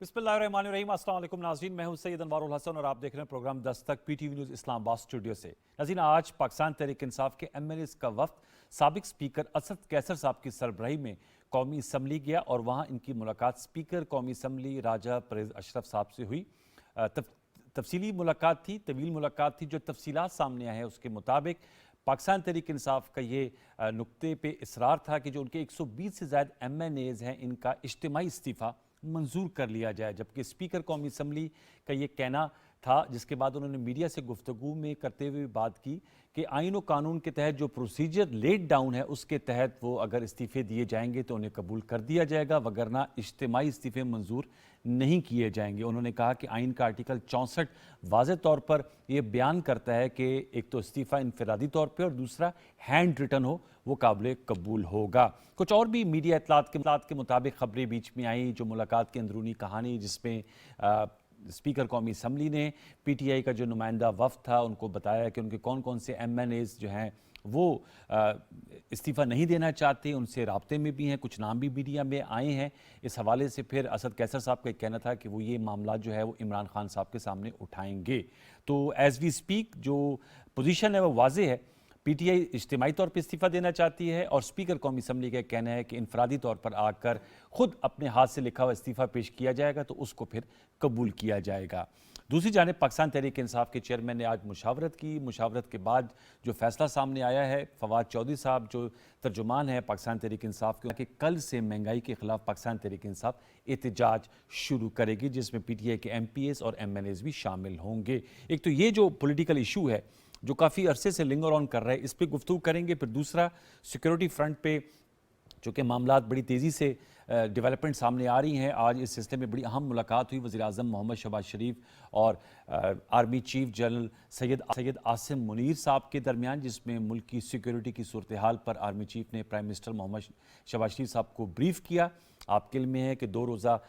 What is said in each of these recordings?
बिस्मिल्लाहिर्रहमानिर्रहीम। अस्सलाम वालेकुम नाज़रीन, मैं हूं सैयद अनवारुल हसन और आप देख रहे हैं प्रोग्राम 10 तक PTV न्यूज़ इस्लामाबाद स्टूडियो से। नाज़रीन, आज पाकिस्तान तहरीक इंसाफ के MNAs का वफ्द साबिक स्पीकर असद कैसर साहब की सरबराही में कौमी असम्बली गया और वहाँ इनकी मुलाकात स्पीकर कौमी असम्बली राजा परवेज़ अशरफ साहब से हुई। तफसीली मुलाकात थी, तवील मुलाकात थी। जो तफसीलात सामने आए हैं उसके मुताबिक पाकिस्तान तहरीक इंसाफ का ये नुक्ते पे इसरार था कि जो उनके 120 से ज़्यादा MNAs हैं इनका इज्तिमाई इस्तीफ़ा मंजूर कर लिया जाए, जबकि स्पीकर कौमी असम्बली का ये कहना था, जिसके बाद उन्होंने मीडिया से गुफ्तगू में करते हुए बात की कि आइन व कानून के तहत जो प्रोसीजर लेट डाउन है उसके तहत वो अगर इस्तीफ़े दिए जाएंगे तो उन्हें कबूल कर दिया जाएगा, वगरना इज्तिमाई इस्तीफ़े मंजूर नहीं किए जाएंगे। उन्होंने कहा कि आइन का आर्टिकल 64 वाज़ेह तौर पर यह बयान करता है कि एक तो इस्तीफ़ा इनफरादी तौर पर और दूसरा हैंड रिटन हो, वो काबिल कबूल होगा। कुछ और भी मीडिया इत्तलात के मुताबिक खबरें बीच में आई, जो मुलाकात की अंदरूनी कहानी, जिसमें स्पीकर कौमी असम्बली ने PTI का जो नुमाइंदा वफ़द था उनको बताया कि उनके कौन कौन से MNAs जो हैं वो इस्तीफ़ा नहीं देना चाहते, उनसे राब्ते में भी हैं, कुछ नाम भी मीडिया में आए हैं। इस हवाले से फिर असद कैसर साहब का एक कहना था कि वो ये मामला जो है वो इमरान खान साहब के सामने उठाएंगे। तो एज़ वी स्पीक जो पोजीशन है वो वाज़ेह है, PTI इज्तिमाई तौर पर इस्तीफ़ा देना चाहती है और स्पीकर कौमी असम्बली का कहना है कि इनफरादी तौर पर आकर खुद अपने हाथ से लिखा हुआ इस्तीफ़ा पेश किया जाएगा तो उसको फिर कबूल किया जाएगा। दूसरी जानिब पाकिस्तान तहरीक इंसाफ के चेयरमैन ने आज मुशावरत की। मुशावरत के बाद जो फैसला सामने आया है, फवाद चौधरी साहब जो तर्जुमान है पाकिस्तान तहरीक इंसाफ के, कि कल से महंगाई के खिलाफ पाकिस्तान तहरीक इंसाफ एहतजाज शुरू करेगी, जिसमें PTI के MPAs और MNAs भी शामिल होंगे। एक तो ये जो पॉलिटिकल इशू है जो काफ़ी अरसे से लिंगर ऑन कर रहा है, इस पर गुफ्तगू करेंगे। फिर दूसरा सिक्योरिटी फ्रंट पे चूँकि मामलात बड़ी तेज़ी से डेवलपमेंट सामने आ रही हैं, आज इस सिलसिले में बड़ी अहम मुलाकात हुई वज़ीर आज़म मोहम्मद शहबाज शरीफ और army chief general Syed Asim Munir साहब के दरमियान, जिसमें मुल्क की सिक्योरिटी की सूरत हाल पर आर्मी चीफ ने प्राइम मिनिस्टर मोहम्मद शहबाज शरीफ साहब को ब्रीफ किया। आपके इल्म में है कि 2 रोज़ा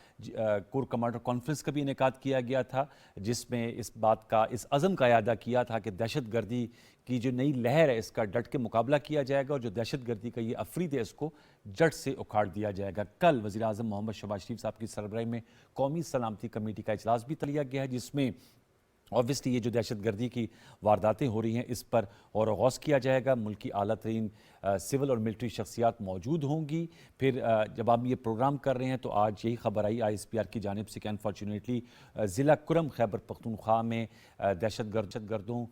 कोर कमांडर कॉन्फ्रेंस का भी इनेकाद किया गया था, जिसमें इस बात का, इस अज़म का इरादा किया था कि दहशत गर्दी की जो नई लहर है इसका डट के मुकाबला किया जाएगा और जो दहशत गर्दी का ये अफरीद है इसको जड़ से उखाड़ दिया जाएगा। कल वज़ीर आज़म मोहम्मद शहबाज शरीफ साहब की सरबराही में कौमी सलामती कमेटी का इजलास भी लिया गया है, जिसमें ऑब्वियसली ये जो दहशत गर्दी की वारदातें हो रही हैं इस पर और गौस किया जाएगा। मुल्क की आला तरीन सिविल और मिलिट्री शख्सियात मौजूद होंगी। फिर जब आप ये प्रोग्राम कर रहे हैं तो आज यही खबर आई ISPR की जानिब से कि अनफॉर्चुनेटली ज़िला कुरम खैबर पख्तूनख्वा में दहशत गर्दों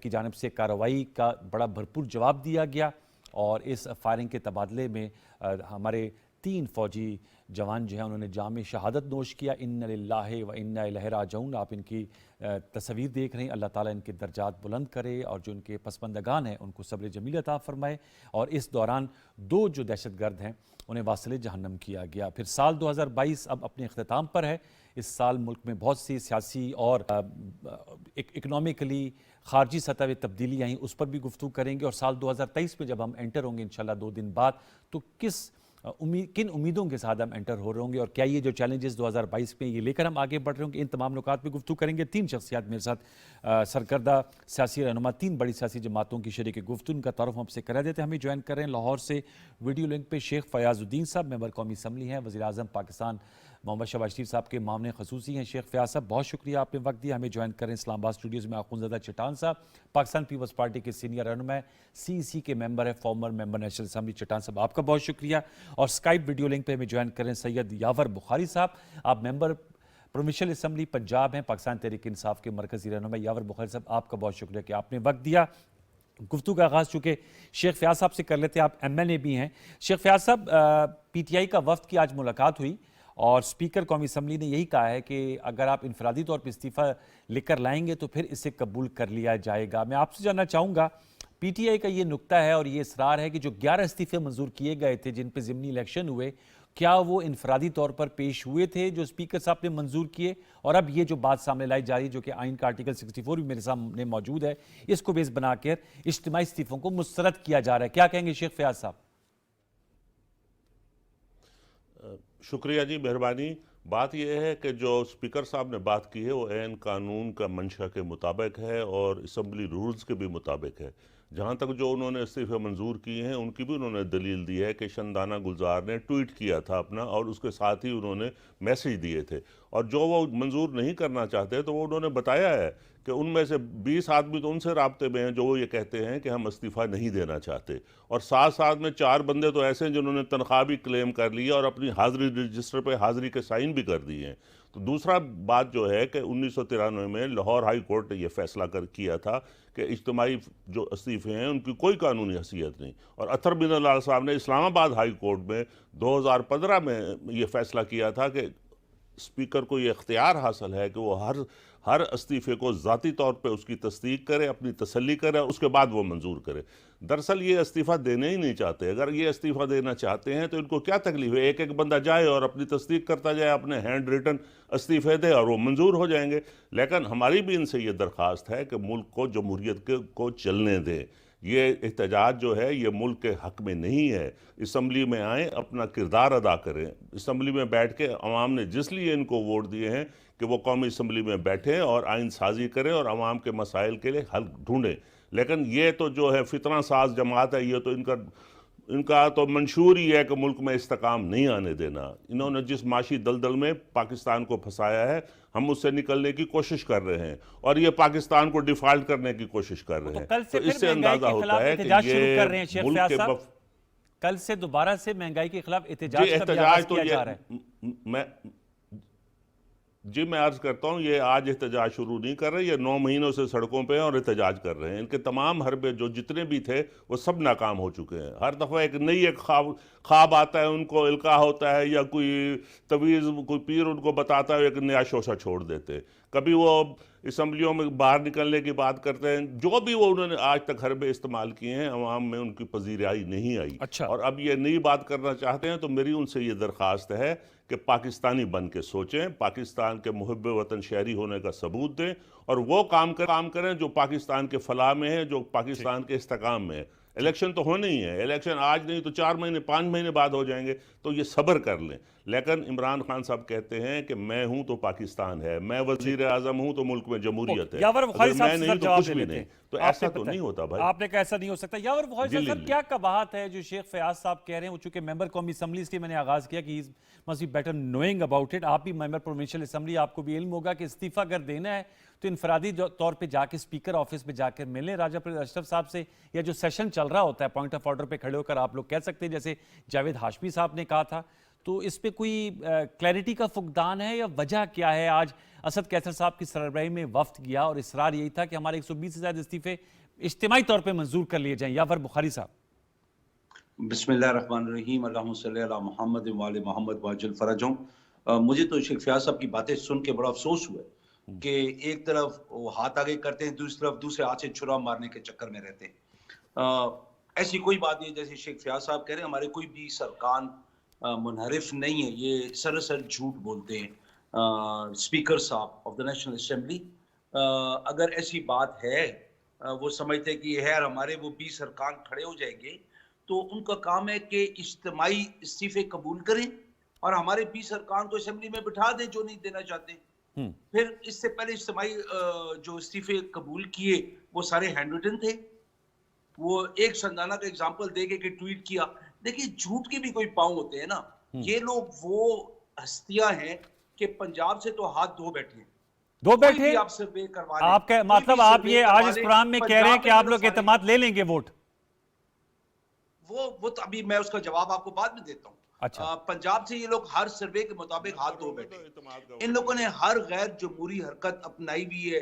की जानिब से कार्रवाई का बड़ा भरपूर जवाब दिया गया और इस फायरिंग के तबादले में हमारे 3 फ़ौजी जवान जो हैं उन्होंने जाम शहादत नोश किया। इन्ना लिल्लाहि व इन्ना इलैहि राजिऊन। आप इनकी तस्वीर देख रहे हैं। अल्लाह ताला इनके दर्जात बुलंद करे और जो इनके पसमंदगान हैं उनको सब्र जमील अता फरमाए। और इस दौरान 2 जो दहशतगर्द हैं उन्हें वासिल जहन्नम किया गया। फिर साल 2022 अब अपने अख्ताम पर है। इस साल मुल्क में बहुत सी सियासी और इकनॉमिकली खारजी सतह पर तब्दीली आई, उस पर भी गुफ्तगू करेंगे। और साल 2023 में जब हम एंटर होंगे इंशाल्लाह 2 दिन बाद, तो किन उम्मीदों के साथ हम एंटर हो रहे होंगे और क्या ये जो चैलेंजेस 2022 में ये लेकर हम आगे बढ़ रहे होंगे, इन तमाम नुकात पे गुफ्तगू करेंगे। 3 शख्सियात मेरे साथ सरकर्दा सियासी रहनुमा 3 बड़ी सियासी जमातों की शरीक गुफ्तगू, उनका तारुफ हमसे करा देते हैं। हमें ज्वाइन कर रहे हैं लाहौर से वीडियो लिंक पे शेख फयाजुद्दीन साहब, मेंबर कौमी असम्बली हैं, वज़ीर आज़म पाकिस्तान मोहम्मद शहबाज शरीफ साहब के मामले खसूसी हैं। शेख फयाज साहब बहुत शुक्रिया आपने वक्त दिया। हमें ज्वाइन करें इस्लामाबाद स्टूडियोज़ में आखुंज़ादा चट्टान साहब, पाकिस्तान पीपल्स पार्टी के सीनियर रहनुमा, CEC के मेंबर है, फॉर्मर मेंबर नेशनल असम्बली। चट्टान साहब आपका बहुत शुक्रिया। और स्काइप वीडियो लिंक पे हमें ज्वाइन करें सैयद यावर बुखारी साहब, आप मेंबर प्रोविंशियल असम्बली पंजाब हैं, पाकिस्तान तहरीक इंसाफ के मरकज़ी रहनुमा। यावर बुखारी साहब आपका बहुत शुक्रिया कि आपने वक्त दिया। गुफ्तगू का आगाज़ चूँकि शेख फयाज साहब से कर लेते हैं, आप MNA भी हैं। शेख फयाज साहब, PTI का वफ्द की आज मुलाकात हुई और स्पीकर कौमी असम्बली ने यही कहा है कि अगर आप इनफरादी तौर पर इस्तीफ़ा लेकर लाएंगे तो फिर इसे कबूल कर लिया जाएगा। मैं आपसे जानना चाहूँगा, PTI का ये नुक्ता है और ये इसरार है कि जो 11 इस्तीफ़े मंजूर किए गए थे जिन पे ज़िमनी इलेक्शन हुए, क्या वो इनफरादी तौर पर पेश हुए थे जो स्पीकर साहब ने मंजूर किए? और अब ये जो बात सामने लाई जा रही है, जो कि आइन का आर्टिकल 64 भी मेरे सामने मौजूद है, इसको बेस बनाकर इज्तिमाई इस्तीफ़ों को मुस्तरद किया जा रहा है, क्या कहेंगे शेख फयाज साहब? शुक्रिया जी, मेहरबानी। बात यह है कि जो स्पीकर साहब ने बात की है वो ऐन कानून का मंशा के मुताबिक है और असम्बली रूल्स के भी मुताबिक है। جہاں تک جو انہوں نے استعفے منظور کیے ہیں ان کی بھی انہوں نے دلیل دی ہے کہ شندانہ گلزار نے ٹویٹ کیا تھا اپنا، اور اس کے ساتھ ہی انہوں نے میسیج دیے تھے، اور جو وہ منظور نہیں کرنا چاہتے تو وہ انہوں نے بتایا ہے کہ ان میں سے 20 آدمی تو ان سے رابطے میں ہیں جو وہ یہ کہتے ہیں کہ ہم استعفیٰ نہیں دینا چاہتے، اور ساتھ میں 4 بندے تو ایسے ہیں جنہوں نے تنخواہ بھی کلیم کر لی اور اپنی حاضری رجسٹر پہ حاضری کے سائن بھی کر دیے ہیں۔ تو دوسرا بات جو ہے کہ 1993 میں لاہور ہائی کورٹ نے یہ فیصلہ کیا تھا کہ اجتماعی جو استعفے ہیں ان کی کوئی قانونی حیثیت نہیں، اور اطہر بن لال صاحب نے اسلام آباد ہائی کورٹ میں 2015 میں یہ فیصلہ کیا تھا کہ اسپیکر کو یہ اختیار حاصل ہے کہ وہ ہر استعفے کو ذاتی طور پہ اس کی تصدیق کرے، اپنی تسلی کرے، اس کے بعد وہ منظور کرے۔ دراصل یہ استعفیٰ دینے ہی نہیں چاہتے، اگر یہ استعفیٰ دینا چاہتے ہیں تو ان کو کیا تکلیف ہے، ایک بندہ جائے اور اپنی تصدیق کرتا جائے، اپنے ہینڈ ریٹن استعفے دے اور وہ منظور ہو جائیں گے۔ لیکن ہماری بھی ان سے یہ درخواست ہے کہ ملک کو جمہوریت کو چلنے دیں، یہ احتجاج جو ہے یہ ملک کے حق میں نہیں ہے۔ اسمبلی میں آئیں، اپنا کردار ادا کریں، اسمبلی میں بیٹھ کے عوام نے جس لیے ان کو ووٹ دیے ہیں کہ وہ قومی اسمبلی میں بیٹھیں اور آئین سازی کریں اور عوام کے مسائل کے لیے حل ڈھونڈیں۔ لیکن یہ تو جو ہے فتنہ ساز جماعت ہے، یہ تو ان کا تو منشور ہی ہے کہ ملک میں استحکام نہیں آنے دینا۔ انہوں نے جس معاشی دلدل میں پاکستان کو پھنسایا ہے، ہم اس سے نکلنے کی کوشش کر رہے ہیں، اور یہ پاکستان کو ڈیفالٹ کرنے کی کوشش کر رہے ہیں۔ تو اس سے اندازہ ہوتا ہے کہ یہ ملک کے کل سے دوبارہ سے مہنگائی کے خلاف احتجاج کا بھی آغاز کیا جا رہا ہے۔ جی میں عرض کرتا ہوں، یہ آج احتجاج شروع نہیں کر رہے، یہ 9 مہینوں سے سڑکوں پہ ہیں اور احتجاج کر رہے ہیں۔ ان کے تمام حربے جو جتنے بھی تھے وہ سب ناکام ہو چکے ہیں۔ ہر دفعہ ایک خواب آتا ہے، ان کو القاء ہوتا ہے، یا کوئی تویز کوئی پیر ان کو بتاتا ہے، ایک نیا شوشہ چھوڑ دیتے۔ کبھی وہ اسمبلیوں میں باہر نکلنے کی بات کرتے ہیں، جو بھی وہ انہوں نے آج تک حربے استعمال کیے ہیں عوام میں ان کی پذیرائی نہیں آئی۔ اور اب یہ نئی بات کرنا چاہتے ہیں تو میری ان سے یہ درخواست ہے کہ پاکستانی بن کے سوچیں، پاکستان کے محب وطن شہری ہونے کا ثبوت دیں، اور وہ کام کریں جو پاکستان کے فلاح میں ہے، جو پاکستان کے استحکام میں ہے۔ الیکشن تو ہونے ہی ہے، الیکشن آج نہیں تو 4 مہینے 5 مہینے بعد ہو جائیں گے، تو یہ صبر کر لیں۔ لیکن عمران خان صاحب کہتے ہیں کہ میں ہوں تو پاکستان ہے، میں وزیر اعظم ہوں تو ملک میں جمہوریت ہے، اگر میں نہیں تو کچھ بھی نہیں۔ تو ایسا تو نہیں ہوتا بھائی، آپ نے کہا ایسا نہیں ہو سکتا۔ یاور بخاری صاحب کیا قباحت ہے جو شیخ فیاض صاحب کہہ رہے ہیں، وہ چونکہ ممبر قومی اسمبلی، اس لیے میں نے آغاز کیا کہ must be better knowing about it۔ آپ بھی ممبر پروونشل اسمبلی، آپ کو بھی علم ہوگا کہ استعفیٰ اگر دینا ہے تو انفرادی طور پہ جا کے اسپیکر آفس میں جا کر ملیں راجہ پریت اشرف صاحب سے، یا جو سیشن چل رہا ہوتا ہے پوائنٹ آف آرڈر پہ کھڑے ہو کر آپ لوگ کہہ سکتے ہیں جیسے جاوید ہاشمی صاحب نے کہا تھا۔ تو اس پہ کوئی کلیئرٹی کا فقدان ہے، یا وجہ کیا ہے؟ آج اسد کیسر صاحب کی سربراہی میں وفد گیا اور اصرار یہی تھا کہ ہمارے 120 سے زیادہ استعفے اجتماعی طور پہ منظور کر لیے جائیں۔ یاور بخاری صاحب۔ بسم اللہ الرحمن الرحیم، اللہم صلی علی محمد وآل محمد وعجل فرجہم۔ مجھے تو شیخ فیاض صاحب کی باتیں سن کے بڑا افسوس ہوا ہے کہ ایک طرف وہ ہاتھ آگے کرتے ہیں، دوسری طرف دوسرے ہاتھ سے چھرا مارنے کے چکر میں رہتے ہیں۔ ایسی کوئی بات نہیں، جیسے شیخ فیاض صاحب کہہ رہے ہیں ہمارے کوئی بھی سرکان منحرف نہیں ہے، یہ سراسر جھوٹ بولتے ہیں۔ اسپیکر صاحب آف دا نیشنل اسمبلی اگر ایسی بات ہے، وہ سمجھتے ہیں کہ یہ ہے اور ہمارے وہ 20 ارکان کھڑے ہو جائیں گے، تو ان کا کام ہے کہ اجتماعی استعفے قبول کریں اور ہمارے 20 ارکان کو اسمبلی میں بٹھا دیں جو نہیں دینا چاہتے۔ پھر اس سے پہلے اجتماعی جو استعفے قبول کیے وہ سارے ہینڈ ریٹن تھے۔ وہ ایک شندانہ کا اگزامپل دے کے کہ ٹویٹ کیا، دیکھیں جھوٹ کے بھی کوئی پاؤں ہوتے ہیں نا۔ یہ لوگ وہ ہستیاں ہیں کہ پنجاب سے تو ہاتھ دھو بیٹھے ہیں، دو بیٹھے۔ آپ سروے کروا لیں، آپ کا مطلب آپ یہ آج اس پروگرام میں کہہ رہے ہیں کہ آپ لوگ اعتماد لے لیں گے ووٹ؟ وہ تو ابھی میں اس کا جواب آپ کو بعد میں دیتا ہوں۔ پنجاب سے یہ لوگ ہر سروے کے مطابق ہاتھ دھو بیٹھے، ان لوگوں نے ہر غیر جمہوری حرکت اپنائی بھی ہے،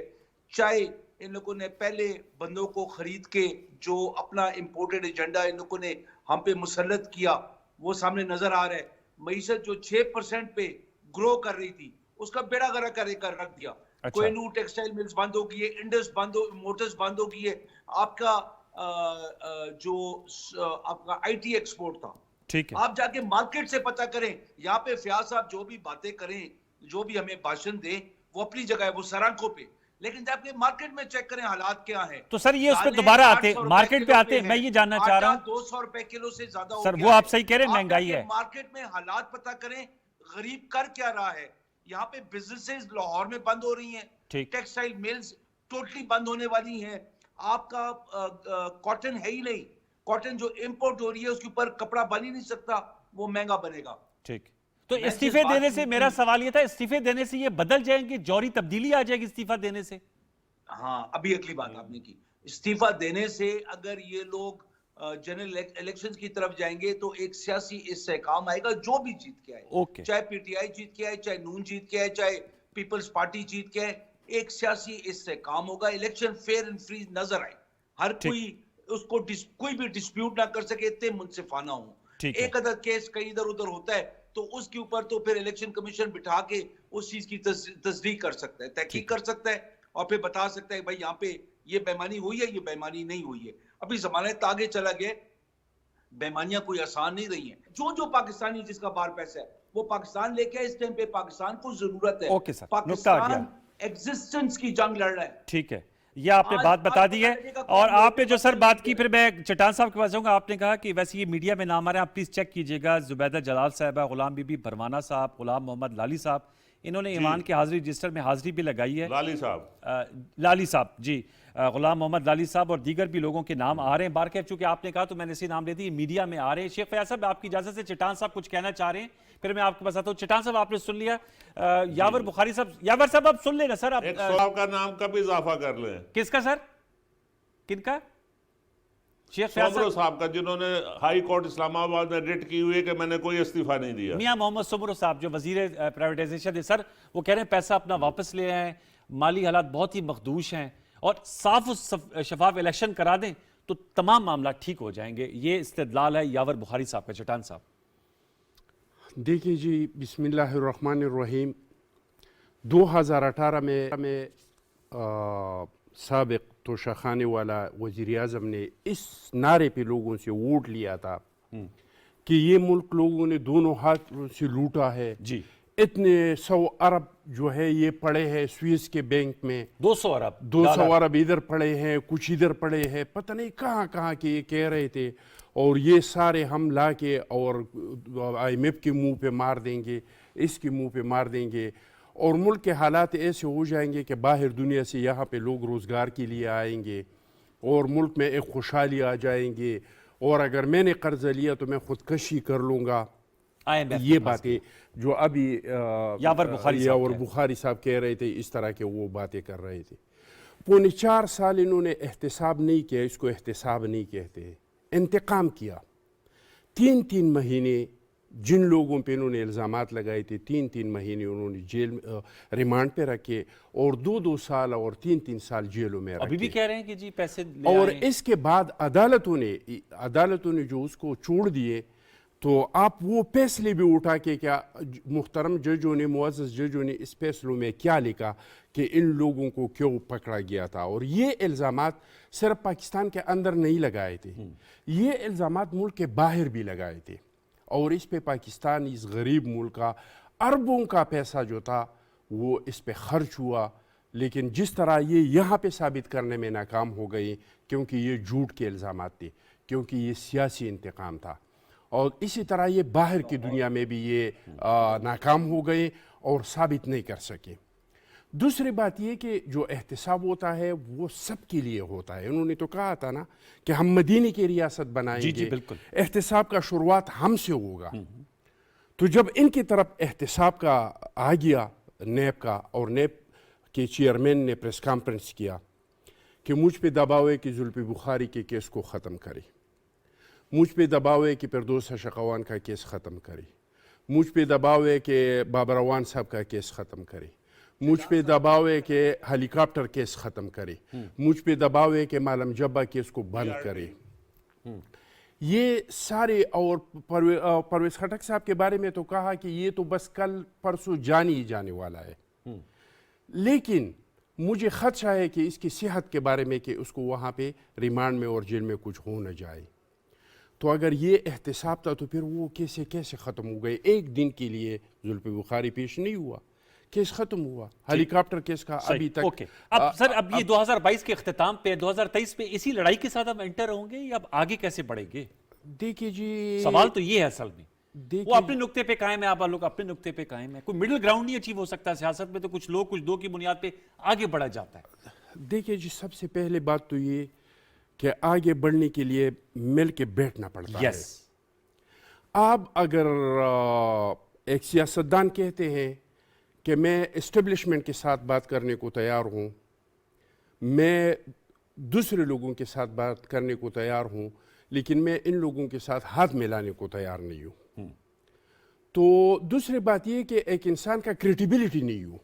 چاہے ان لوگوں نے پہلے بندوں کو خرید کے جو اپنا امپورٹڈ ایجنڈا ان لوگوں نے ہم پہ مسلط کیا وہ سامنے نظر آ رہا ہے۔ معیشت جو 6% پہ گرو کر رہی تھی اس کا بیڑا غرق کر رکھ دیا۔ کوئی نو ٹیکسٹائل ملز بند ہو گئی ہے، انڈس بند ہو، موٹرز بند ہو گئی ہے، آپ کا جو آپ کا آئی ٹی ایکسپورٹ تھا۔ آپ جا کے مارکیٹ سے پتہ کریں، یہاں پہ فیاض صاحب جو بھی باتیں کریں، جو بھی ہمیں بھاشن دیں، وہ اپنی جگہ ہے، وہ سرانکوں پہ، لیکن جب کہ مارکیٹ میں چیک کریں حالات کیا ہیں۔ تو سر یہ اس پہ دوبارہ آتے مارکیٹ پہ آتے، میں یہ جاننا چاہ رہا ہوں 200 روپے کلو سے زیادہ ہو سر، گیا وہ آپ ہے۔ صحیح کہہ رہے ہیں مہنگائی ہے۔ مارکیٹ میں حالات پتہ کریں، غریب کر کیا رہا ہے۔ یہاں پہ بزنسز لاہور میں بند ہو رہی ہیں، ٹیکسٹائل ملز ٹوٹلی بند ہونے والی ہیں، آپ کا کاٹن ہے ہی نہیں, کاٹن جو امپورٹ ہو رہی ہے اس کے اوپر کپڑا بن ہی نہیں سکتا, وہ مہنگا بنے گا. ٹھیک, تو استعفے دینے سے میرا سوال یہ تھا, استعفے دینے سے یہ بدل جائیں گے, جوہری تبدیلی آ جائے گی استعفا دینے سے؟ ہاں, ابھی اگلی بات آپ نے کی, استعفا دینے سے اگر یہ لوگ جنرل الیکشنز کی طرف جائیں گے تو ایک سیاسی اس سے کام آئے گا, جو بھی جیت کے آئے, چاہے پی ٹی آئی جیت کے آئے, چاہے نون جیت کے آئے, چاہے پیپلز پارٹی جیت کے آئے, ایک سیاسی اس سے کام ہوگا, الیکشن فیئر اینڈ فری نظر آئے, ہر کوئی اس کو کوئی بھی ڈسپیوٹ نہ کر سکے, اتنے منصفانہ ہوں. ایک ادھر کیس کہیں ادھر ادھر ہوتا ہے تو اس کے اوپر تو پھر الیکشن کمیشن بٹھا کے اس چیز کی تصدیق کر سکتا ہے, تحقیق کر سکتا ہے, اور پھر بتا سکتا ہے بھائی یہاں پہ یہ بےمانی ہوئی ہے, یہ بےمانی نہیں ہوئی ہے. ابھی زمانہ آگے چلا گیا, بےمانیاں کوئی آسان نہیں رہی ہیں. جو پاکستانی جس کا باہر پیسہ ہے وہ پاکستان لے کے آئے, اس ٹائم پہ پاکستان کو ضرورت ہے, پاکستان ایگزسٹنس کی جنگ لڑ رہا ہے. ٹھیک ہے, یہ آپ نے بات بتا دی ہے. اور آپ نے جو سر بات کی, پھر میں چٹان صاحب کے پاس جاؤں گا. آپ نے کہا کہ ویسے یہ میڈیا میں نام آ رہے ہیں, آپ پلیز چیک کیجئے گا, زبیدہ جلال صاحبہ, غلام بی بی پروانہ صاحب, غلام محمد لالی صاحب, انہوں نے ایوان کے حاضری رجسٹر میں حاضری بھی لگائی ہے. لالی صاحب جی, غلام محمد لالی صاحب اور دیگر بھی لوگوں کے نام آ رہے ہیں. بارکیف چونکہ آپ نے کہا تو میں نے اسی نام لے دی, میڈیا میں آ رہے ہیں. شیخ فیاض صاحب آپ کی اجازت سے چٹان صاحب کچھ کہنا چاہ رہے ہیں, پھر میں آپ کے پاس آتا ہوں. چٹان صاحب آپ نے سن لیا, یاور بخاری صاحب, یاور صاحب آپ سن لیں نا سر. ایک صاحب کا نام کا بھی اضافہ کر لیں. کس کا سر, کن کا؟ سمرو صاحب کا, جنہوں نے ہائی کورٹ اسلام آباد میں ریٹ کی ہوئی ہے کہ میں نے کوئی استعفیٰ نہیں دیا. میاں محمد سمرو صاحب جو وزیر پرائیویٹائزیشن ہے سر, وہ کہہ رہے ہیں پیسہ اپنا واپس لے آئیں, مالی حالات بہت ہی مخدوش ہیں, اور صاف و شفاف الیکشن کرا دیں تو تمام معاملات ٹھیک ہو جائیں گے. یہ استدلال ہے یاور بخاری صاحب کا. چٹان صاحب دیکھیے جی, بسم اللہ الرحمن الرحیم. 2018 میں سابق توشہ خانے والا وزیر اعظم نے اس نعرے پہ لوگوں سے ووٹ لیا تھا کہ یہ ملک لوگوں نے دونوں ہاتھوں سے لوٹا ہے. جی, اتنے 100 ارب جو ہے یہ پڑے ہیں سوئس کے بینک میں, 200 ارب ادھر پڑے ہیں, کچھ ادھر پڑے ہیں, پتہ نہیں کہاں کہاں کے یہ کہہ رہے تھے. اور یہ سارے ہم لا کے اور آئی ایم ایف کے منہ پہ مار دیں گے, اس کے منہ پہ مار دیں گے, اور ملک کے حالات ایسے ہو جائیں گے کہ باہر دنیا سے یہاں پہ لوگ روزگار کے لیے آئیں گے, اور ملک میں ایک خوشحالی آ جائیں گے, اور اگر میں نے قرضہ لیا تو میں خودکشی کر لوں گا. یہ باتیں جو ابھی یاور بخاری صاحب کہہ رہے تھے, اس طرح کے وہ باتیں کر رہے تھے. 4.5 سال انہوں نے احتساب نہیں کیا, اس کو احتساب نہیں کہتے, انتقام کیا. 3 مہینے جن لوگوں پہ انہوں نے الزامات لگائے تھے, 3 مہینے انہوں نے جیل ریمانڈ پہ رکھے, اور 2 سال اور 3 سال جیلوں میں رکھے. ابھی بھی کہہ رہے ہیں کہ جی پیسے لے آئیں. اور اس کے بعد عدالتوں نے جو اس کو چھوڑ دیے, تو آپ وہ فیصلے بھی اٹھا کے, کیا محترم ججوں نے, معزز ججوں نے اس فیصلوں میں کیا لکھا کہ ان لوگوں کو کیوں پکڑا گیا تھا. اور یہ الزامات صرف پاکستان کے اندر نہیں لگائے تھے, یہ الزامات ملک کے باہر بھی لگائے تھے, اور اس پہ پاکستان, اس غریب ملک کا اربوں کا پیسہ جو تھا وہ اس پہ خرچ ہوا. لیکن جس طرح یہ یہاں پہ ثابت کرنے میں ناکام ہو گئی, کیونکہ یہ جھوٹ کے الزامات تھے, کیونکہ یہ سیاسی انتقام تھا, اور اسی طرح یہ باہر کی دنیا میں بھی یہ ناکام ہو گئے اور ثابت نہیں کر سکے. دوسری بات یہ کہ جو احتساب ہوتا ہے وہ سب کے لیے ہوتا ہے. انہوں نے تو کہا تھا نا کہ ہم مدینے کی ریاست بنائیں گے, احتساب کا شروعات ہم سے ہوگا. تو جب ان کی طرف احتساب کا آ گیا نیب کا, اور نیب کے چیئرمین نے پریس کانفرنس کیا کہ مجھ پہ دباؤ ہے کہ زلفی بخاری کے کیس کو ختم کرے, مجھ پہ دباؤ ہے کہ فردوس شقوان کا کیس ختم کرے, مجھ پہ دباؤ ہے کہ بابر اعوان صاحب کا کیس ختم کرے, مجھ پہ دباؤ ہے کہ ہیلی کاپٹر کیس ختم کرے, مجھ پہ دباؤ ہے کہ معلم جبہ کیس کو بند کرے. یہ سارے, اور پرویز خٹک صاحب کے بارے میں تو کہا کہ یہ تو بس کل پرسوں جانی جانے والا ہے. لیکن مجھے خدشہ ہے کہ اس کی صحت کے بارے میں کہ اس کو وہاں پہ ریمانڈ میں اور جیل میں کچھ ہو نہ جائے. تو اگر یہ احتساب تھا تو پھر وہ کیسے ختم ہو گئے؟ ایک دن کے لیے زلفی بخاری پیش نہیں ہوا, کیس ختم ہوا. ہیلی کاپٹر کیس کا ابھی تک. اب یہ 2022 کے اختتام پہ 2023 پہ اسی لڑائی کے ساتھ ہم انٹر ہوں گے, یا اب آگے کیسے بڑھیں گے؟ دیکھیے جی, سوال تو یہ ہے اصل میں. وہ اپنے نقطے پہ قائم ہے, آپ لوگ اپنے نقطے پہ قائم ہے, کوئی مڈل گراؤنڈ نہیں اچیو ہو سکتا سیاست میں. تو کچھ لوگ کچھ دو کی بنیاد پہ آگے بڑھا جاتا ہے. देखिए जी, सबसे पहले बात तो ये कि आगे बढ़ने के लिए मिल के बैठना पड़ता है। यस आप अगर एक सियासतदान कहते हैं कि मैं इस्टेब्लिशमेंट के साथ बात करने को तैयार हूँ, मैं दूसरे लोगों के साथ बात करने को तैयार हूँ, लेकिन मैं इन लोगों के साथ हाथ मिलाने को तैयार नहीं हूँ, तो दूसरी बात ये कि एक इंसान का क्रेडिबिलिटी नहीं हो,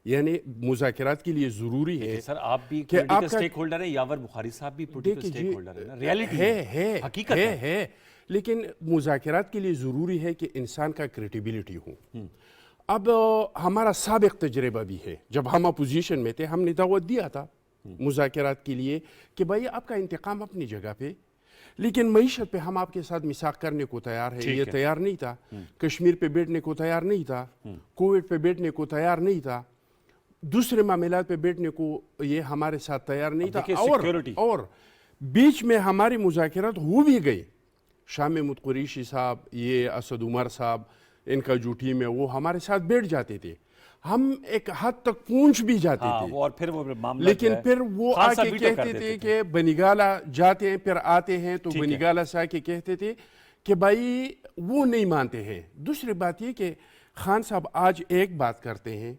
यानी मुज़ाकरात के लिए ज़रूरी है सर, आप भी कि पॉलिटिकल आपका- स्टेक होल्डर हैं, यावर बुखारी साहब भी पॉलिटिकल देखिए स्टेक जी, होल्डर है ना, रियलिटी है हकीकत है, लेकिन मुज़ाकरात के लिए ज़रूरी है कि इंसान का क्रेडिबिलिटी हो। अब हमारा साबिक तजर्बा भी है, जब हम अपोजिशन में थे हमने दावत दिया था मुज़ाकरात के लिए कि भाई आपका इंतकाम अपनी जगह पे, लेकिन मईशत पे हम आपके साथ मिसाक करने को तैयार है। ठीक ये है। तैयार नहीं था, कश्मीर पे बैठने को तैयार नहीं था, कोविड पे बैठने को तैयार नहीं था, दूसरे मामलात पे बैठने को ये हमारे साथ तैयार नहीं था। देखिए, security। और बीच में हमारी मुज़ाकरात हो भी गई, शाह महमूद कुरैशी साहब, ये असद उमर साहब, इनका जो टीम है वो हमारे साथ बैठ जाते थे, हम एक हद तक पहुंच भी जाते हाँ, थे, वो और फिर वो मामला लेकिन जो है, फिर वो खान साहब आके भी तो कर कहते देते थे कि बनीगाला जाते हैं फिर आते हैं, तो ठीक है। बनीगाला से आके कहते थे कि भाई वो नहीं मानते हैं। दूसरी बात ये कि खान साहब आज एक बात करते हैं,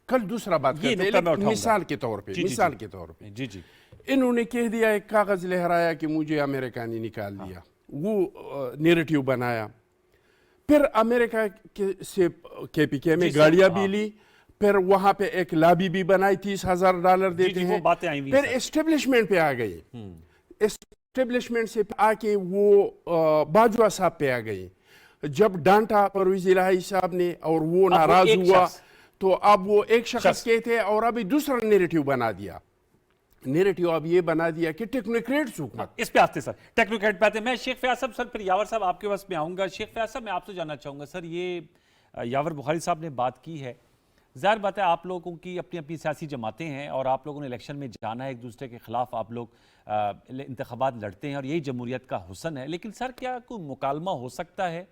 कल दूसरा बात ये करते हैं, नुकता मैं लेकिन उठाऊंगा। मिसाल के तौर पे, जी, जी, मिसाल जी। के तौर पे जी जी इन्होंने कह दिया, एक कागज लहराया कि मुझे अमेरिका ने निकाल दिया, वो नेरेटिव बनाया, फिर अमेरिका से KPK में जी सर, गाड़ियां हाँ। भी ली, फिर वहां पे एक लाबी भी बनाई, $30,000 देते जी, वो हैं, बातें आई हुई फिर सर। एस्टेब्लिशमेंट पे आ गई, एस्टेब्लिशमेंट से आके वो बाजवा साहब पे आ गई, जब डांटा परवेज इलाही साहब ने और वो नाराज एक हुआ, शख्स। तो अब वो एक शख्स के थे और अभी दूसरा नेरेटिव बना दिया। नेरेटिव अब ये बना दिया कि टेक्नोक्रेट्स हुकूमत। इस पे आते सर, टेक्नोक्रेट पे आते हैं। मैं शेख फयाज साहब, सर फिर यावर साहब आपके पास में आऊंगा। शेख फयाज साहब, मैं आपसे जानना चाहूंगा सर, ये यावर बुखारी साहब ने बात की है, ज़ाहिर बात है आप लोगों की अपनी अपनी सियासी जमातें हैं और आप लोगों ने इलेक्शन में जाना है, एक दूसरे के खिलाफ आप लोग इंतखाबात लड़ते हैं और यही जमहूरियत का हुस्न है, लेकिन सर क्या कोई मुकालमा हो सकता है?